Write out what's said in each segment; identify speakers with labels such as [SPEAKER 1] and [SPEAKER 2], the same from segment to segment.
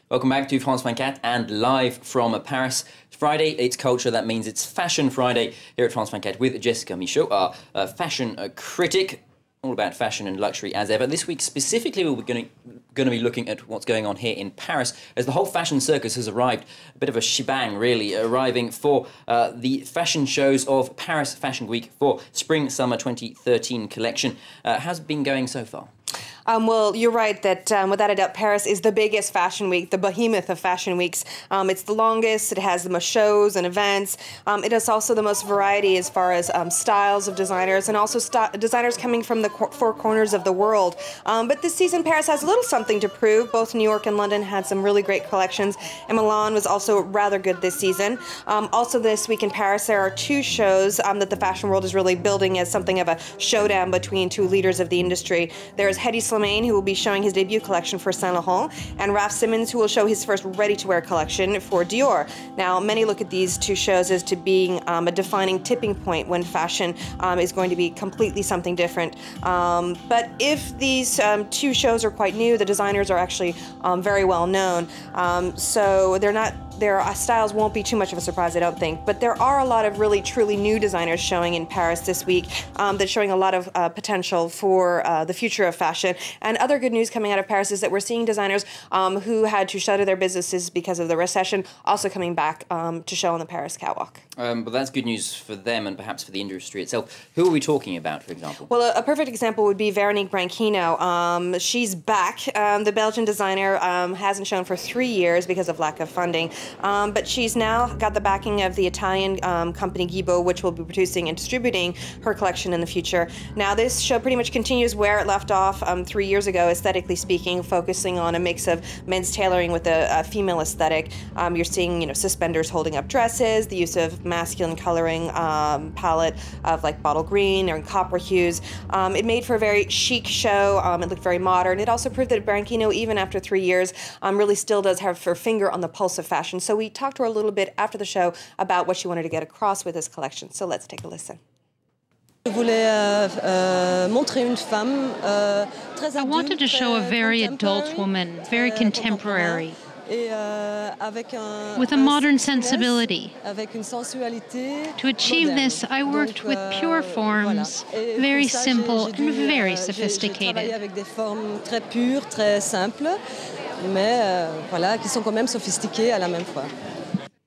[SPEAKER 1] Welcome back to France 24 and live from Paris. Friday, it's culture. That means it's Fashion Friday here at France 24 with Jessica Michaud, our fashion critic. All about fashion and luxury as ever. This week specifically, we're going to be looking at what's going on here in Paris as the whole fashion circus has arrived. A bit of a shebang, really, arriving for the fashion shows of Paris Fashion Week for Spring-Summer 2013 collection. How's it been going so far?
[SPEAKER 2] Well, you're right that without a doubt, Paris is the biggest fashion week, the behemoth of fashion weeks. It's the longest, it has the most shows and events. It has also the most variety as far as styles of designers and also designers coming from the four corners of the world. But this season, Paris has a little something to prove. Both New York and London had some really great collections, and Milan was also rather good this season. Also this week in Paris, there are two shows that the fashion world is really building as something of a showdown between two leaders of the industry. There's Hedi Slimane, who will be showing his debut collection for Saint Laurent, and Raf Simons, who will show his first ready-to-wear collection for Dior. Now, many look at these two shows as to being a defining tipping point when fashion is going to be completely something different. But if these two shows are quite new, the designers are actually very well known, so their styles won't be too much of a surprise, I don't think. But there are a lot of really, truly new designers showing in Paris this week that's showing a lot of potential for the future of fashion. And other good news coming out of Paris is that we're seeing designers who had to shutter their businesses because of the recession also coming back to show on the Paris catwalk.
[SPEAKER 1] But that's good news for them and perhaps for the industry itself. Who are we talking about, for example?
[SPEAKER 2] Well, a perfect example would be Veronique Branchino. She's back. The Belgian designer hasn't shown for 3 years because of lack of funding. But she's now got the backing of the Italian company Gibo, which will be producing and distributing her collection in the future. Now, this show pretty much continues where it left off 3 years ago, aesthetically speaking, focusing on a mix of men's tailoring with a female aesthetic. You're seeing, suspenders holding up dresses, the use of masculine coloring palette of like bottle green or copper hues. It made for a very chic show. It looked very modern. It also proved that Branchino, even after 3 years, really still does have her finger on the pulse of fashion. So we talked to her a little bit after the show about what she wanted to get across with this collection. So let's take a listen.
[SPEAKER 3] I
[SPEAKER 4] wanted to show a very adult woman, very contemporary, with a modern sensibility. To achieve this, I worked with pure forms, very simple and very sophisticated.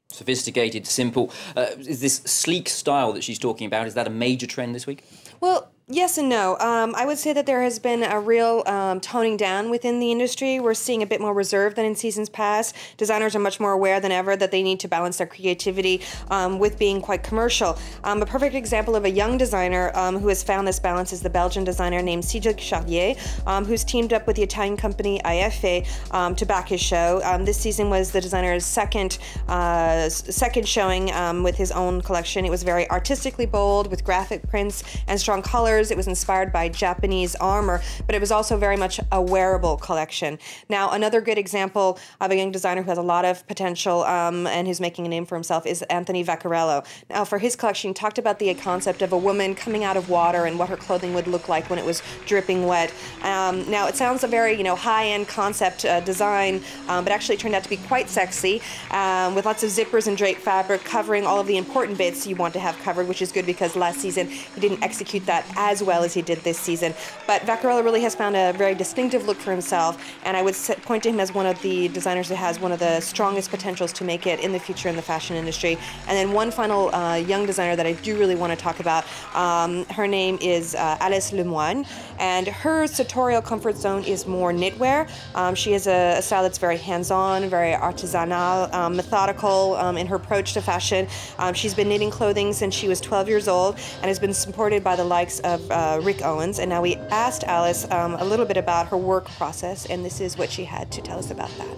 [SPEAKER 1] Sophisticated, simple. Is this sleek style that she's talking about, is that a major trend this week?
[SPEAKER 2] Well, yes and no. I would say that there has been a real toning down within the industry. We're seeing a bit more reserve than in seasons past. Designers are much more aware than ever that they need to balance their creativity with being quite commercial. A perfect example of a young designer who has found this balance is the Belgian designer named Cédric Charlier, who's teamed up with the Italian company IFA to back his show. This season was the designer's second showing with his own collection. It was very artistically bold with graphic prints and strong colors. It was inspired by Japanese armor, but it was also very much a wearable collection. Now, another good example of a young designer who has a lot of potential and who's making a name for himself is Anthony Vaccarello. Now, for his collection, he talked about the concept of a woman coming out of water and what her clothing would look like when it was dripping wet. Now, it sounds a very high-end concept design, but actually it turned out to be quite sexy, with lots of zippers and draped fabric covering all of the important bits you want to have covered, which is good because last season he didn't execute that as well as he did this season. But Vaccarello really has found a very distinctive look for himself, and I would point to him as one of the designers that has one of the strongest potentials to make it in the future in the fashion industry. And then one final young designer that I do really want to talk about, her name is Alice Lemoine, and her sartorial comfort zone is more knitwear. She has a style that's very hands-on, very artisanal, methodical in her approach to fashion. She's been knitting clothing since she was 12 years old and has been supported by the likes of Rick Owens. And now we asked Alice a little bit about her work process, and this is what she had to tell us about that.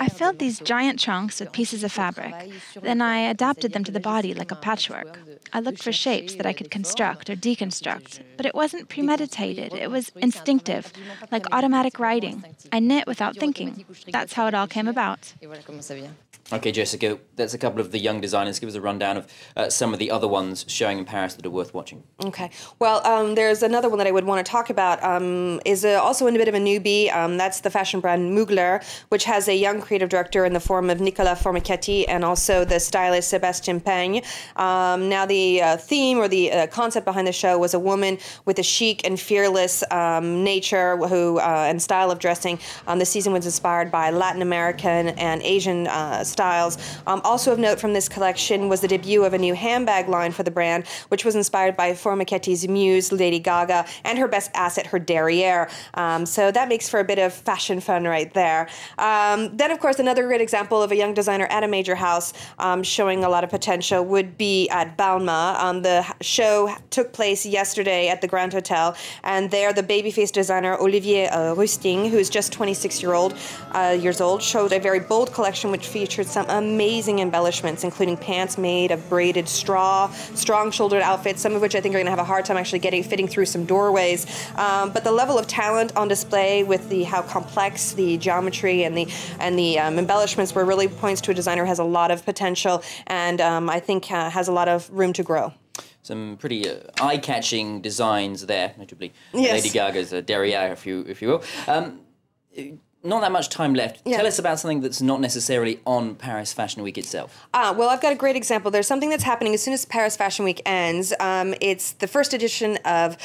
[SPEAKER 5] I filled these giant chunks of pieces of fabric. Then I adapted them to the body like a patchwork. I looked for shapes that I could construct or deconstruct, but it wasn't premeditated. It was instinctive, like automatic writing. I knit without thinking. That's how it all came about.
[SPEAKER 1] Okay, Jessica, that's a couple of the young designers. Give us a rundown of some of the other ones showing in Paris that are worth watching.
[SPEAKER 2] Okay. Well, there's another one that I would want to talk about, is also a bit of a newbie. That's the fashion brand Mugler, which has a young creative director in the form of Nicolas Formichetti and also the stylist Sébastien Peigne. Now, the theme or the concept behind the show was a woman with a chic and fearless nature and style of dressing. The season was inspired by Latin American and Asian styles. Also of note from this collection was the debut of a new handbag line for the brand, which was inspired by Formichetti's muse, Lady Gaga, and her best asset, her derriere. So that makes for a bit of fashion fun right there. Then, of course, another great example of a young designer at a major house showing a lot of potential would be at Balmain. The show took place yesterday at the Grand Hotel, and there the babyface designer Olivier Rusting, who is just 26 years old, showed a very bold collection which featured some amazing embellishments, including pants made of braided straw, strong-shouldered outfits, some of which I think are going to have a hard time actually fitting through some doorways. But the level of talent on display with how complex the geometry and the embellishments were really points to a designer who has a lot of potential and I think has a lot of room to grow.
[SPEAKER 1] Some pretty eye-catching designs there, notably
[SPEAKER 2] yes.
[SPEAKER 1] Lady Gaga's derriere, if you will. Not that much time left.
[SPEAKER 2] Yeah.
[SPEAKER 1] Tell us about something that's not necessarily on Paris Fashion Week itself.
[SPEAKER 2] Well, I've got a great example. There's something that's happening as soon as Paris Fashion Week ends. It's the first edition of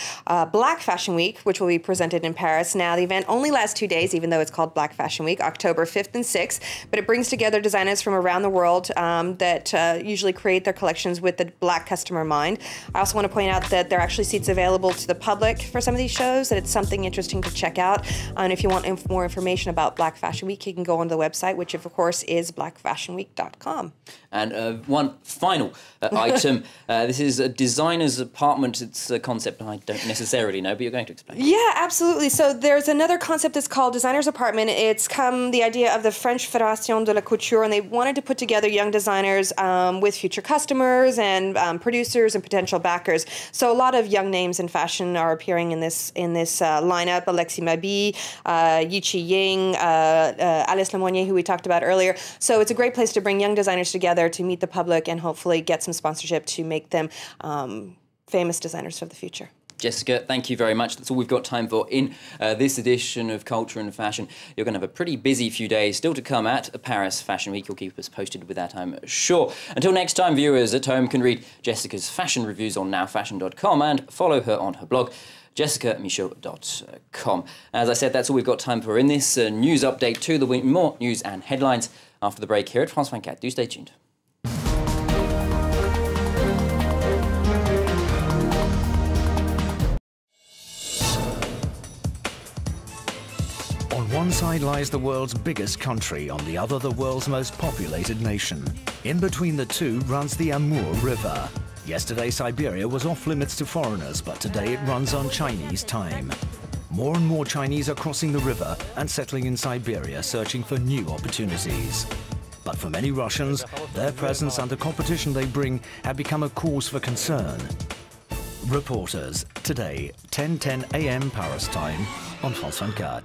[SPEAKER 2] Black Fashion Week, which will be presented in Paris. Now, the event only lasts 2 days, even though it's called Black Fashion Week, October 5th and 6th. But it brings together designers from around the world that usually create their collections with the Black customer in mind. I also want to point out that there are actually seats available to the public for some of these shows, that it's something interesting to check out. And if you want more information about Black Fashion Week, you can go on the website, which of course is blackfashionweek.com.
[SPEAKER 1] And one final item. This is a designer's apartment. It's a concept I don't necessarily know, but you're going to explain.
[SPEAKER 2] Yeah, absolutely. So there's another concept that's called designer's apartment. It's come the idea of the French Fédération de la Couture, and they wanted to put together young designers with future customers and producers and potential backers. So a lot of young names in fashion are appearing in this lineup. Alexis Mabi, Yichi Ying, Alice Lemonnier, who we talked about earlier. So it's a great place to bring young designers together to meet the public and hopefully get some sponsorship to make them famous designers for the future.
[SPEAKER 1] Jessica, thank you very much. That's all we've got time for in this edition of Culture and Fashion. You're going to have a pretty busy few days still to come at Paris Fashion Week. You'll keep us posted with that, I'm sure. Until next time, viewers at home can read Jessica's fashion reviews on nowfashion.com and follow her on her blog, jessicamichaud.com. As I said, that's all we've got time for in this news update to the week. More news and headlines after the break here at France 24. Do stay tuned.
[SPEAKER 3] On one side lies the world's biggest country, on the other the world's most populated nation. In between the two runs the Amur River. Yesterday, Siberia was off limits to foreigners, but today it runs on Chinese time. More and more Chinese are crossing the river and settling in Siberia, searching for new opportunities. But for many Russians, their presence and the competition they bring have become a cause for concern. Reporters, today, 10:10 a.m. Paris time on France 24.